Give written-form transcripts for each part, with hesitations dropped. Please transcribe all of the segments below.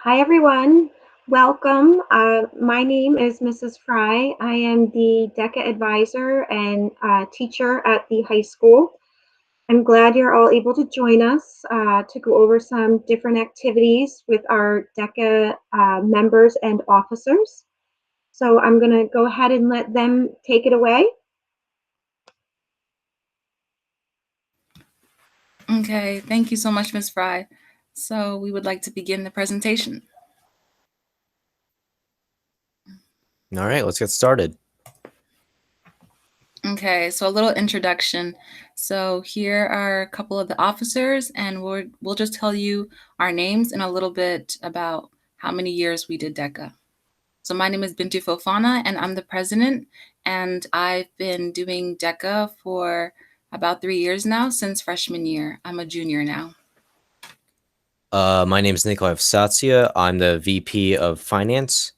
Hi, everyone. Welcome. My name is Mrs. Fry. I am the DECA advisor and teacher at the high school. I'm glad you're all able to join us to go over some different activities with our DECA members and officers. So I'm going to go ahead and let them take it away. Okay, thank you so much, Ms. Fry. So we would like to begin the presentation. All right, let's get started. Okay, so a little introduction. So here are a couple of the officers, and we'll just tell you our names and a little bit about how many years we did DECA. So my name is Bintu Fofana, and I'm the president, and I've been doing DECA for about 3 years now, since freshman year. I'm a junior now. My name is Nikolai Satsia. I'm the VP of Finance.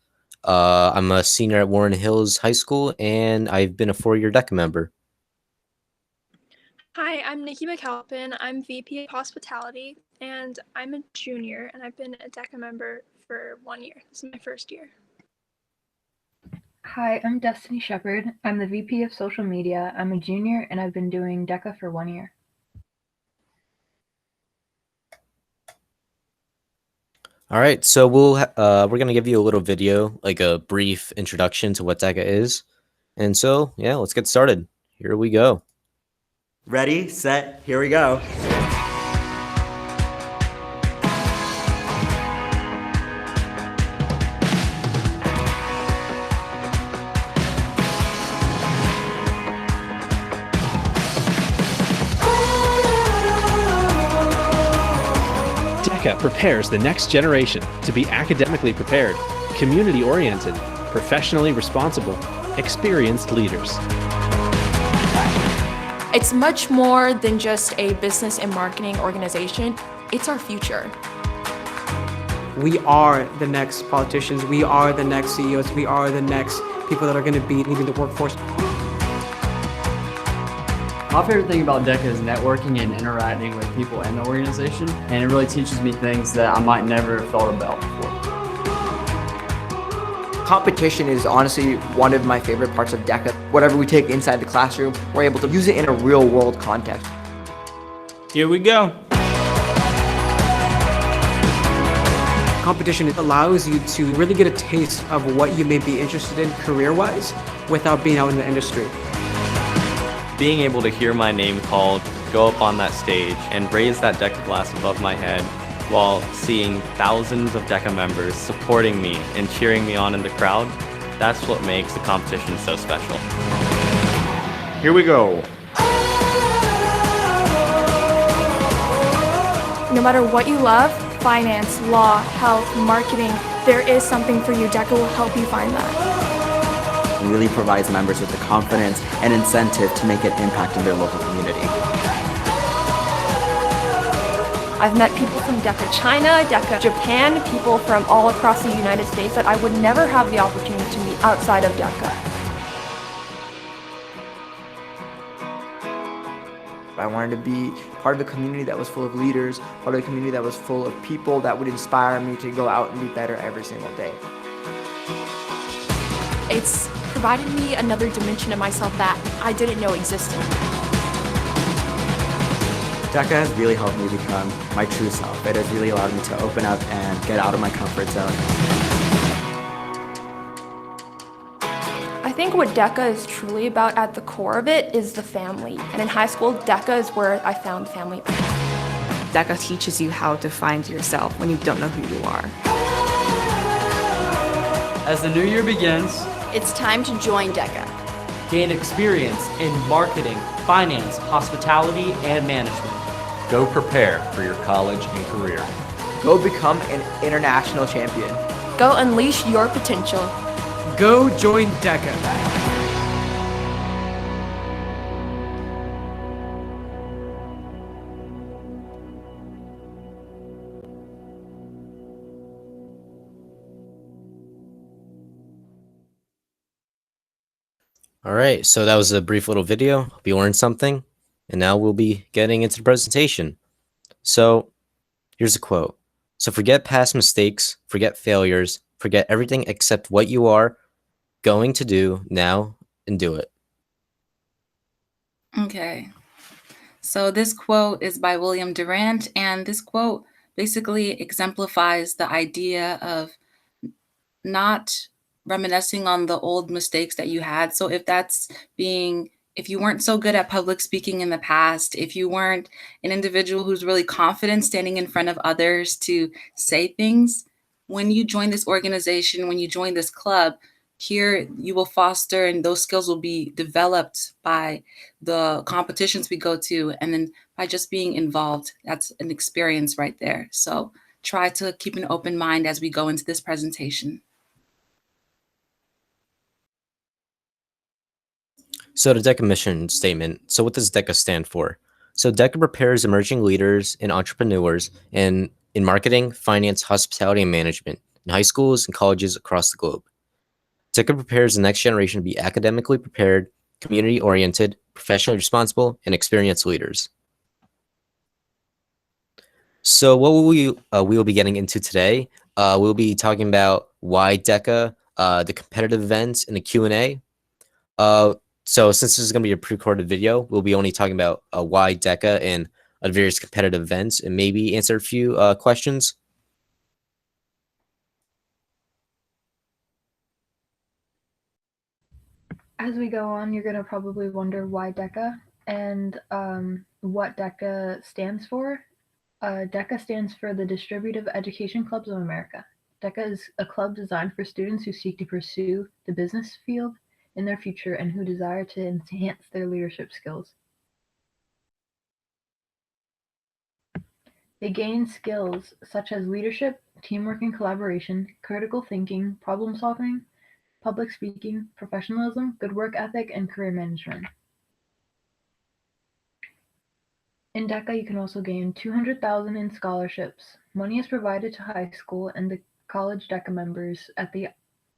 I'm a senior at Warren Hills High School, and I've been a 4-year DECA member. Hi, I'm Nikki McAlpin. I'm VP of Hospitality, and I'm a junior, and I've been a DECA member for 1 year. This is my first year. Hi, I'm Destiny Shepard. I'm the VP of Social Media. I'm a junior, and I've been doing DECA for 1 year. All right, so we're gonna give you a little video, like a brief introduction to what DECA is, and so yeah, let's get started. Here we go. Ready, set, here we go. DECA prepares the next generation to be academically prepared, community-oriented, professionally responsible, experienced leaders. It's much more than just a business and marketing organization. It's our future. We are the next politicians. We are the next CEOs. We are the next people that are going to be leading the workforce. My favorite thing about DECA is networking and interacting with people in the organization, and it really teaches me things that I might never have thought about before. Competition is honestly one of my favorite parts of DECA. Whatever we take inside the classroom, we're able to use it in a real world context. Here we go. Competition allows you to really get a taste of what you may be interested in career-wise without being out in the industry. Being able to hear my name called, go up on that stage, and raise that DECA glass above my head while seeing thousands of DECA members supporting me and cheering me on in the crowd, that's what makes the competition so special. Here we go. No matter what you love, finance, law, health, marketing, there is something for you. DECA will help you find that. It really provides members with the confidence and incentive to make an impact in their local community. I've met people from DECA China, DECA Japan, people from all across the United States that I would never have the opportunity to meet outside of DECA. I wanted to be part of a community that was full of leaders, part of a community that was full of people that would inspire me to go out and be better every single day. It's provided me another dimension of myself that I didn't know existed. DECA has really helped me become my true self. It has really allowed me to open up and get out of my comfort zone. I think what DECA is truly about at the core of it is the family. And in high school, DECA is where I found family. DECA teaches you how to find yourself when you don't know who you are. As the new year begins, it's time to join DECA. Gain experience in marketing, finance, hospitality, and management. Go prepare for your college and career. Go become an international champion. Go unleash your potential. Go join DECA. All right, so that was a brief little video. Hope you learned something. And now we'll be getting into the presentation. So here's a quote. So forget past mistakes, forget failures, forget everything except what you are going to do now and do it. Okay. So this quote is by William Durant, and this quote basically exemplifies the idea of not reminiscing on the old mistakes that you had. So if you weren't so good at public speaking in the past, if you weren't an individual who's really confident standing in front of others to say things, when you join this organization, when you join this club, here you will foster and those skills will be developed by the competitions we go to, and then by just being involved. That's an experience right there. So try to keep an open mind as we go into this presentation. So the DECA mission statement. So what does DECA stand for? So DECA prepares emerging leaders and entrepreneurs in marketing, finance, hospitality, and management in high schools and colleges across the globe. DECA prepares the next generation to be academically prepared, community-oriented, professionally responsible, and experienced leaders. So what we will be getting into today, we'll be talking about why DECA, the competitive events, and the Q&A. So since this is going to be a pre-recorded video, we'll be only talking about why DECA and various competitive events, and maybe answer a few questions. As we go on, you're going to probably wonder why DECA and what DECA stands for. DECA stands for the Distributive Education Clubs of America. DECA is a club designed for students who seek to pursue the business field in their future and who desire to enhance their leadership skills. They gain skills such as leadership, teamwork and collaboration, critical thinking, problem solving, public speaking, professionalism, good work ethic, and career management. In DECA, you can also gain $200,000 in scholarships. Money is provided to high school and the college DECA members at the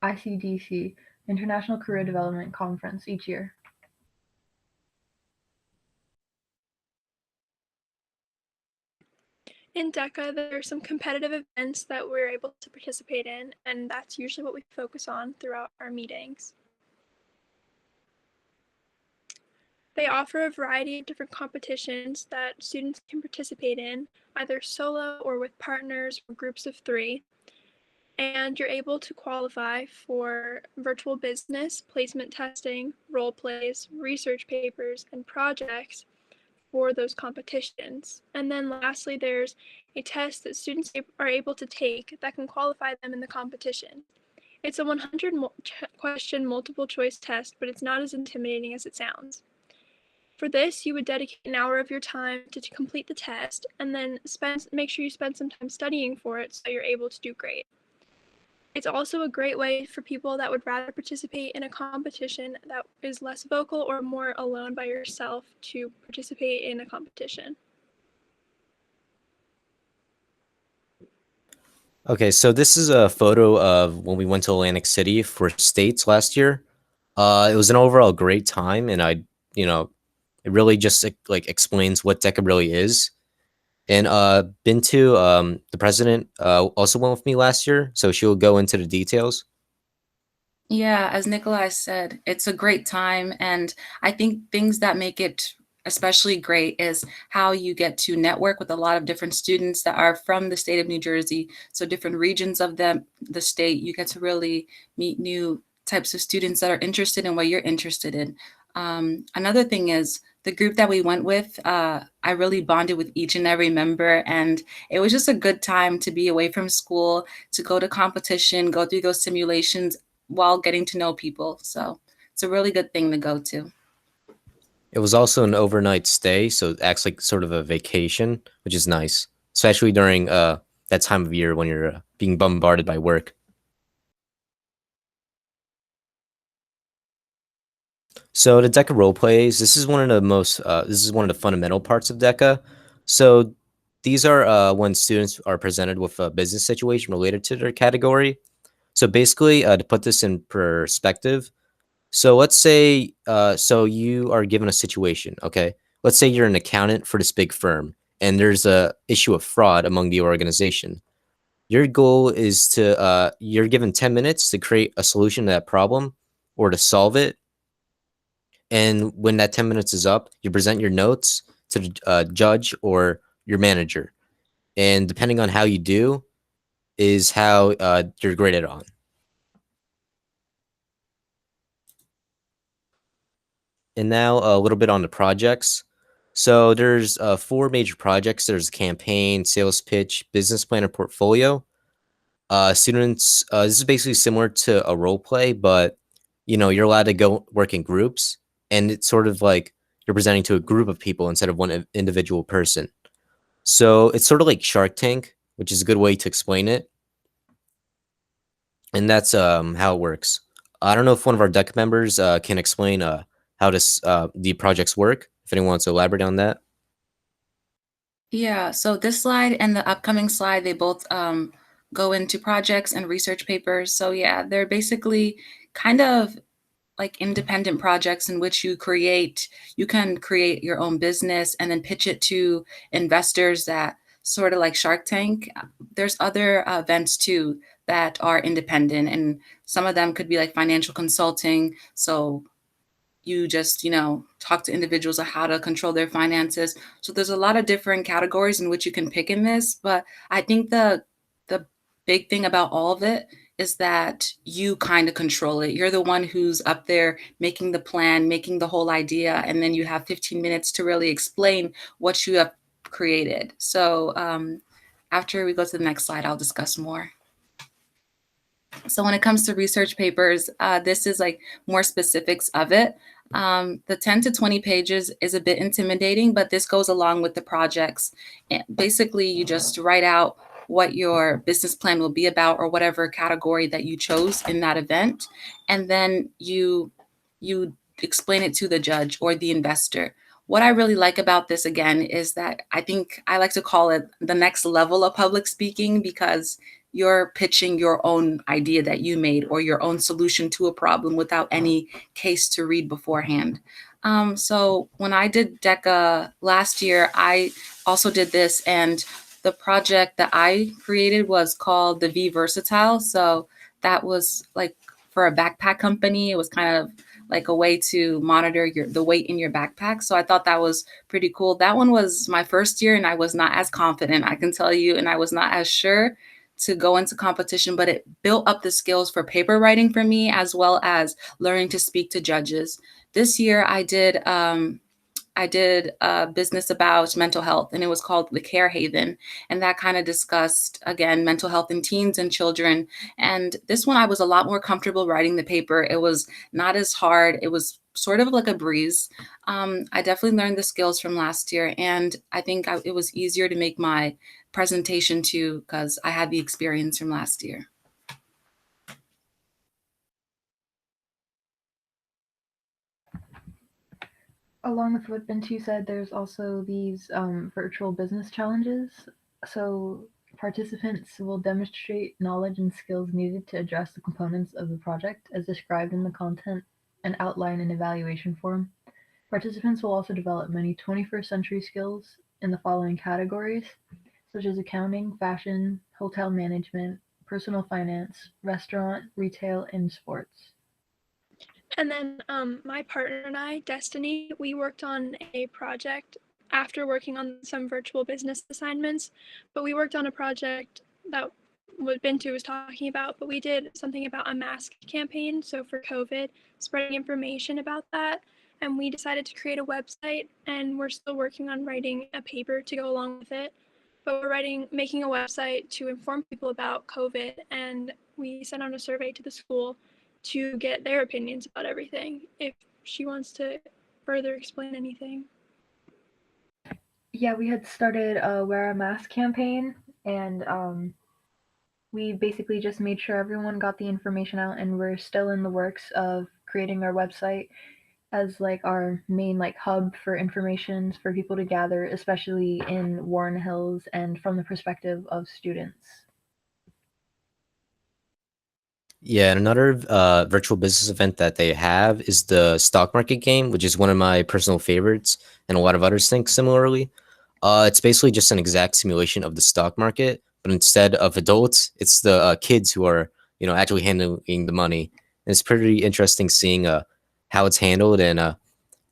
ICDC, International Career Development Conference, each year. In DECA, there are some competitive events that we're able to participate in, and that's usually what we focus on throughout our meetings. They offer a variety of different competitions that students can participate in, either solo or with partners or groups of 3. And you're able to qualify for virtual business, placement testing, role plays, research papers, and projects for those competitions. And then lastly, there's a test that students are able to take that can qualify them in the competition. It's a 100 question multiple choice test, but it's not as intimidating as it sounds. For this, you would dedicate an hour of your time to complete the test, and then make sure you spend some time studying for it so you're able to do great. It's also a great way for people that would rather participate in a competition that is less vocal or more alone by yourself to participate in a competition. Okay, so this is a photo of when we went to Atlantic City for states last year. It was an overall great time, and it really just like explains what DECA really is. And Bintu, the president, also went with me last year, so she'll go into the details. Yeah, as Nikolai said, it's a great time. And I think things that make it especially great is how you get to network with a lot of different students that are from the state of New Jersey. So different regions of the state, you get to really meet new types of students that are interested in what you're interested in. Another thing is the group that we went with, I really bonded with each and every member, and it was just a good time to be away from school, to go to competition, go through those simulations while getting to know people. So it's a really good thing to go to. It was also an overnight stay, so it acts like sort of a vacation, which is nice, especially during that time of year when you're being bombarded by work. So the DECA role plays, this is one of the fundamental parts of DECA. So these are when students are presented with a business situation related to their category. So basically, to put this in perspective, so let's say, so you are given a situation, okay? Let's say you're an accountant for this big firm, and there's a issue of fraud among the organization. Your goal is to you're given 10 minutes to create a solution to that problem or to solve it. And when that 10 minutes is up, you present your notes to the judge or your manager. And depending on how you do is how you're graded on. And now a little bit on the projects. So there's 4 major projects. There's campaign, sales pitch, business plan, and portfolio. Students, this is basically similar to a role play, but you're allowed to go work in groups, and it's sort of like you're presenting to a group of people instead of one individual person. So it's sort of like Shark Tank, which is a good way to explain it. And that's how it works. I don't know if one of our deck members can explain how the projects work. If anyone wants to elaborate on that. Yeah, so this slide and the upcoming slide, they both go into projects and research papers. So yeah, they're basically kind of like independent projects in which you can create your own business and then pitch it to investors that sort of like Shark Tank. There's other events too that are independent, and some of them could be like financial consulting. So you just talk to individuals on how to control their finances. So there's a lot of different categories in which you can pick in this, but I think the big thing about all of it is that you kind of control it. You're the one who's up there making the plan, making the whole idea, and then you have 15 minutes to really explain what you have created. So after we go to the next slide, I'll discuss more. So when it comes to research papers, this is like more specifics of it. The 10 to 20 pages is a bit intimidating, but this goes along with the projects. And basically, you just write out what your business plan will be about or whatever category that you chose in that event. And then you explain it to the judge or the investor. What I really like about this, again, is that I think I like to call it the next level of public speaking, because you're pitching your own idea that you made or your own solution to a problem without any case to read beforehand. So when I did DECA last year, I also did this, and the project that I created was called the V Versatile. So that was like for a backpack company. It was kind of like a way to monitor the weight in your backpack. So I thought that was pretty cool. That one was my first year, and I was not as confident, I can tell you, and I was not as sure to go into competition, but it built up the skills for paper writing for me, as well as learning to speak to judges. This year I did a business about mental health, and it was called The Care Haven. And that kind of discussed, again, mental health in teens and children. And this one, I was a lot more comfortable writing the paper. It was not as hard. It was sort of like a breeze. I definitely learned the skills from last year. And I think it was easier to make my presentation too, because I had the experience from last year. Along with what Bintu said, there's also these virtual business challenges. So participants will demonstrate knowledge and skills needed to address the components of the project as described in the content and outline and evaluation form. Participants will also develop many 21st century skills in the following categories, such as accounting, fashion, hotel management, personal finance, restaurant, retail, and sports. And then my partner and I, Destiny, we worked on a project after working on some virtual business assignments, but we worked on a project that what Bintu was talking about, but we did something about a mask campaign. So for COVID, spreading information about that. And we decided to create a website, and we're still working on writing a paper to go along with it. But we're making a website to inform people about COVID, and we sent out a survey to the school to get their opinions about everything, if she wants to further explain anything. Yeah, we had started a Wear a Mask campaign, and we basically just made sure everyone got the information out, and we're still in the works of creating our website as like our main like hub for information for people to gather, especially in Warren Hills and from the perspective of students. Yeah, and another virtual business event that they have is the stock market game, which is one of my personal favorites, and a lot of others think similarly. It's basically just an exact simulation of the stock market, but instead of adults, it's the kids who are actually handling the money. And it's pretty interesting seeing how it's handled and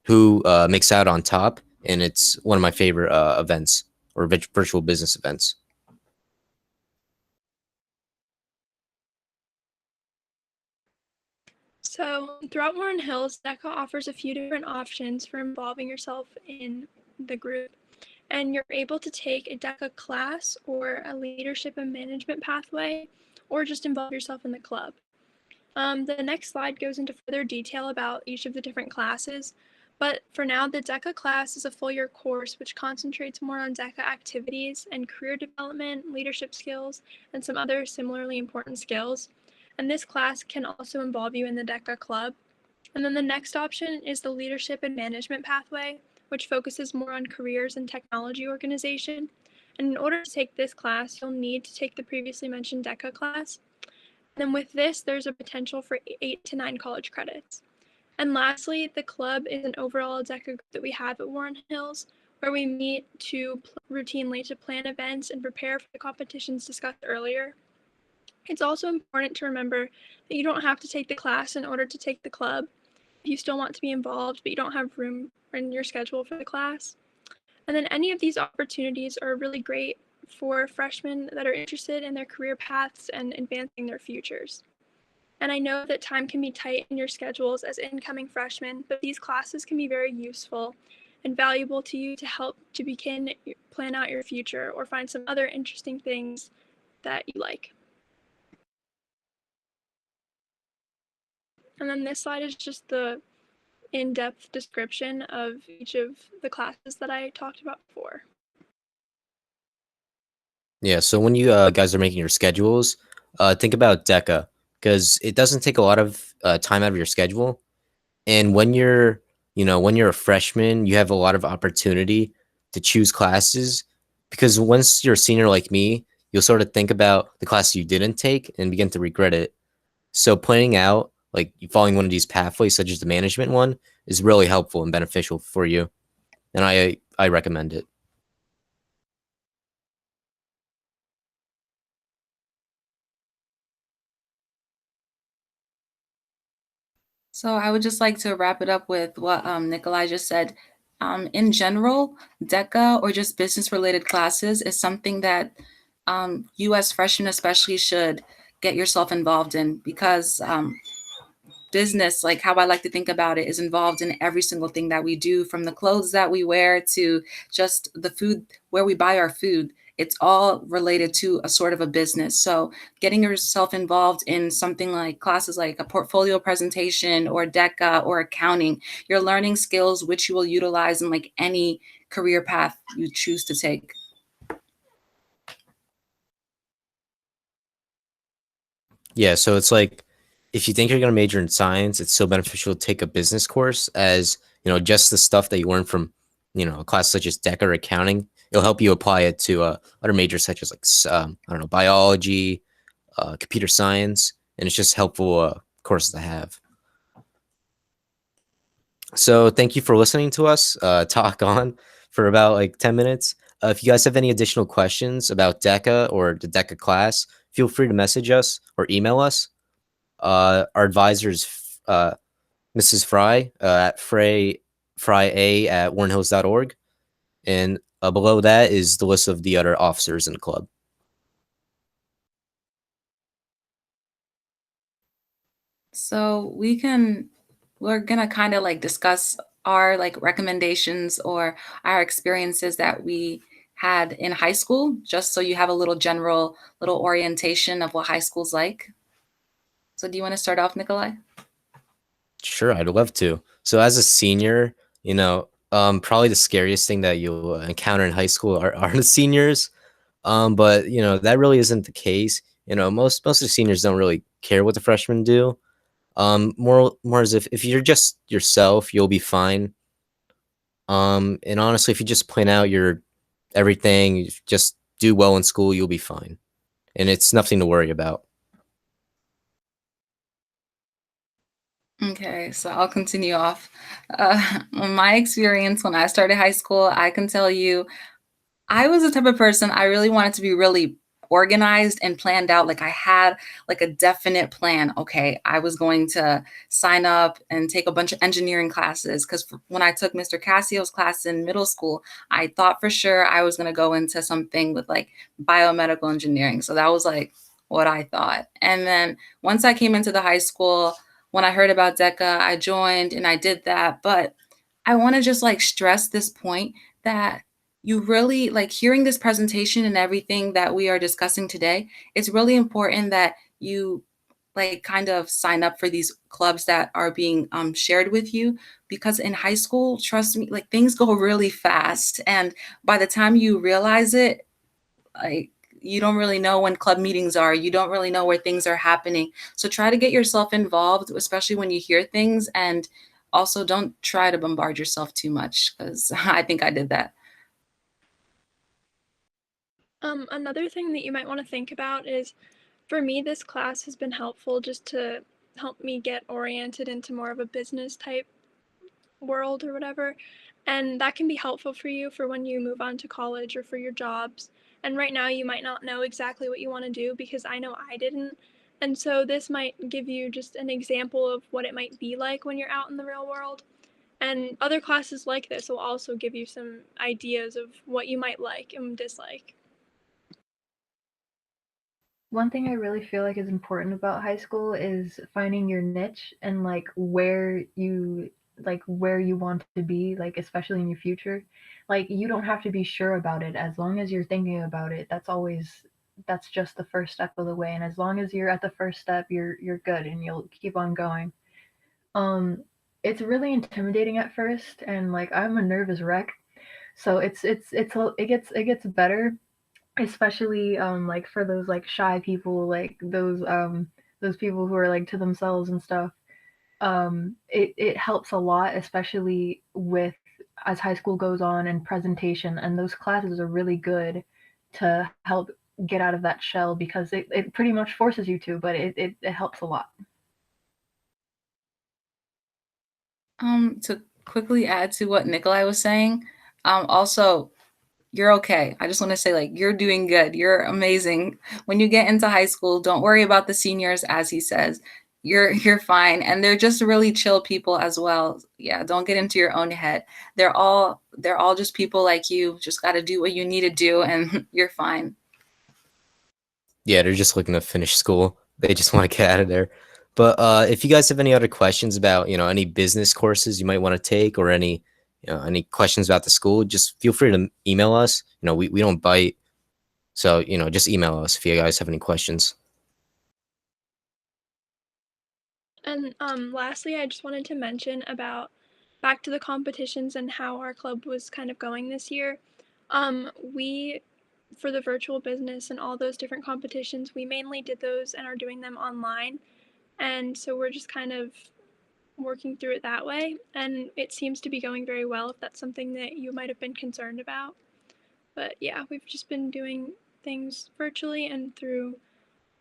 who makes out on top. And it's one of my favorite events or virtual business events. So, throughout Warren Hills, DECA offers a few different options for involving yourself in the group. And you're able to take a DECA class or a leadership and management pathway, or just involve yourself in the club. The next slide goes into further detail about each of the different classes, but for now, the DECA class is a full year course which concentrates more on DECA activities and career development, leadership skills, and some other similarly important skills. And this class can also involve you in the DECA club. And then the next option is the leadership and management pathway, which focuses more on careers and technology organization. And in order to take this class, you'll need to take the previously mentioned DECA class. And then with this, there's a potential for 8 to 9 college credits. And lastly, the club is an overall DECA group that we have at Warren Hills, where we meet routinely to plan events and prepare for the competitions discussed earlier. It's also important to remember that you don't have to take the class in order to take the club. If you still want to be involved, but you don't have room in your schedule for the class. And then any of these opportunities are really great for freshmen that are interested in their career paths and advancing their futures. And I know that time can be tight in your schedules as incoming freshmen, but these classes can be very useful and valuable to you to help to begin plan out your future or find some other interesting things that you like. And then this slide is just the in-depth description of each of the classes that I talked about before. Yeah, so when you guys are making your schedules, think about DECA because it doesn't take a lot of time out of your schedule. And when you're a freshman, you have a lot of opportunity to choose classes because once you're a senior like me, you'll sort of think about the class you didn't take and begin to regret it. So planning out, like following one of these pathways, such as the management one, is really helpful and beneficial for you. And I recommend it. So I would just like to wrap it up with what Nikolai just said. In general, DECA or just business-related classes is something that you as freshmen especially should get yourself involved in because business, like how I like to think about it, is involved in every single thing that we do, from the clothes that we wear to just the food, where we buy our food. It's all related to a sort of a business. So getting yourself involved in something like classes like a portfolio presentation or DECA or accounting, you're learning skills which you will utilize in like any career path you choose to take. Yeah, so it's like if you think you're going to major in science, it's so beneficial to take a business course as, just the stuff that you learn from, a class such as DECA or accounting. It'll help you apply it to other majors such as like, I don't know, biology, computer science, and it's just helpful course to have. So thank you for listening to us talk on for about like 10 minutes. If you guys have any additional questions about DECA or the DECA class, feel free to message us or email us. Our advisor is Mrs. Fry at frya@warrenhills.org. And below that is the list of the other officers in the club. So we're gonna kind of like discuss our like recommendations or our experiences that we had in high school, just so you have a little general little orientation of what high school's like. So do you want to start off, Nikolai? Sure, I'd love to. So as a senior, probably the scariest thing that you'll encounter in high school are the seniors. But that really isn't the case. Most of the seniors don't really care what the freshmen do. More as if you're just yourself, you'll be fine. And honestly, if you just plan out your everything, you just do well in school, you'll be fine. And it's nothing to worry about. Okay, so I'll continue off. My experience when I started high school, I can tell you, I was the type of person, I really wanted to be really organized and planned out. Like I had like a definite plan. Okay, I was going to sign up and take a bunch of engineering classes because when I took Mr. Cassio's class in middle school, I thought for sure I was going to go into something with like biomedical engineering. So that was like what I thought. And then once I came into the high school, when I heard about DECA, I joined and I did that. But I want to just like stress this point that you really like hearing this presentation and everything that we are discussing today. It's really important that you like kind of sign up for these clubs that are being shared with you, because in high school, trust me, like things go really fast. And by the time you realize it, like you don't really know when club meetings are, you don't really know where things are happening. So try to get yourself involved, especially when you hear things, and also don't try to bombard yourself too much, because I think I did that. Another thing that you might want to think about is, for me, this class has been helpful just to help me get oriented into more of a business type world or whatever. And that can be helpful for you for when you move on to college or for your jobs. And right now, you might not know exactly what you want to do, because I know I didn't. And so this might give you just an example of what it might be like when you're out in the real world. And other classes like this will also give you some ideas of what you might like and dislike. One thing I really feel like is important about high school is finding your niche and where you want to be, like especially in your future. Like you don't have to be sure about it as long as you're thinking about it. That's just the first step of the way. And as long as you're at the first step, you're good and you'll keep on going. Um it's really intimidating at first, and like I'm a nervous wreck. So it gets better, especially like for those like shy people, like those people who are like to themselves and stuff. It helps a lot, especially with as high school goes on and presentation, and those classes are really good to help get out of that shell, because it pretty much forces you to, but it helps a lot. To quickly add to what Nikolai was saying, also, you're okay. I just want to say, like, you're doing good. You're amazing. When you get into high school, don't worry about the seniors, as he says. You're fine, and they're just really chill people as well. Yeah, don't get into your own head. They're all just people like you. Just got to do what you need to do, and you're fine. Yeah, they're just looking to finish school. They just want to get out of there. But if you guys have any other questions about, any business courses you might want to take, or any questions about the school, just feel free to email us. We don't bite. So, just email us if you guys have any questions. And lastly, I just wanted to mention about back to the competitions and how our club was kind of going this year. We, for the virtual business and all those different competitions, we mainly did those and are doing them online. And so we're just kind of working through it that way. And it seems to be going very well, if that's something that you might have been concerned about. But yeah, we've just been doing things virtually and through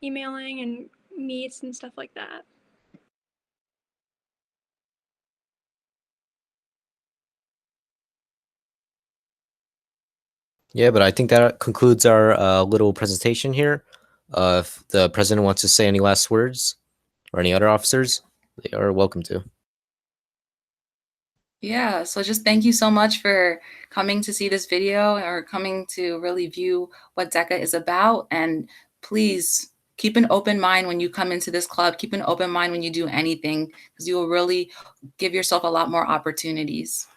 emailing and meets and stuff like that. Yeah, but I think that concludes our little presentation here. If the president wants to say any last words, or any other officers, they are welcome to. Yeah, so just thank you so much for coming to see this video, or coming to really view what DECA is about. And please keep an open mind when you come into this club. Keep an open mind when you do anything, because you will really give yourself a lot more opportunities.